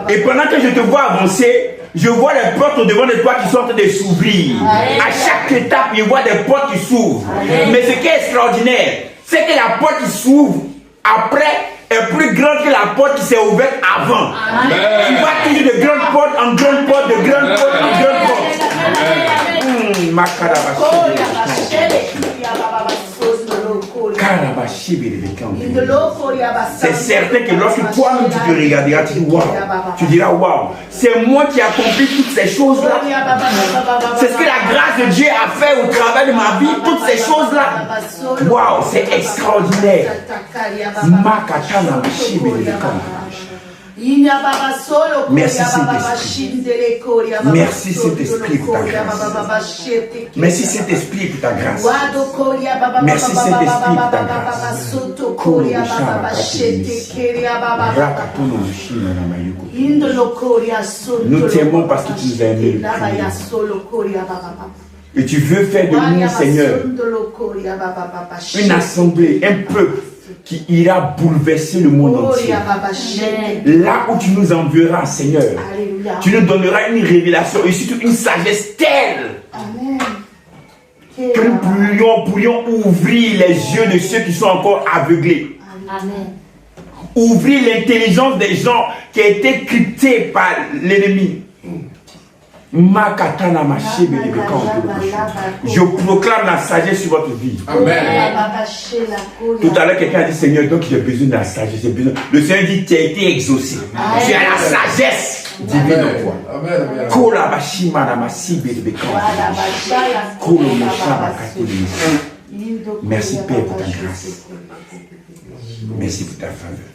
Et pendant que je te vois avancer, je vois les portes au devant de toi qui sont en train de s'ouvrir. À chaque étape, je vois des portes qui s'ouvrent. Mais ce qui est extraordinaire, c'est que la porte qui s'ouvre après est plus grande que la porte qui s'est ouverte avant. Tu vois toujours de grandes portes en grandes portes, de grandes portes en grandes portes. C'est certain que lorsque toi-même tu te regarderas, tu dis waouh. Tu diras waouh. C'est moi qui ai accompli toutes ces choses-là. C'est ce que la grâce de Dieu a fait au travers de ma vie. Toutes ces choses-là. Waouh, c'est extraordinaire. Merci Saint-Esprit. Merci Saint-Esprit pour ta grâce. Merci Saint-Esprit pour ta grâce. Merci Saint-Esprit pour ta grâce. Nous t'aimons parce que tu nous as aimés. Et tu veux faire de nous, Seigneur, une assemblée, un peuple qui ira bouleverser le monde entier. Là où tu nous enverras, Seigneur, tu nous donneras une révélation et surtout une sagesse telle que nous pourrions ouvrir les yeux de ceux qui sont encore aveuglés. Ouvrir l'intelligence des gens qui a été cryptée par l'ennemi. Je proclame la sagesse sur votre vie. Amen. Tout à l'heure, quelqu'un a dit Seigneur, donc j'ai besoin de la sagesse. Le Seigneur dit tu as été exaucé. Tu as la sagesse divine en toi. Merci Père pour ta grâce. Merci pour ta faveur.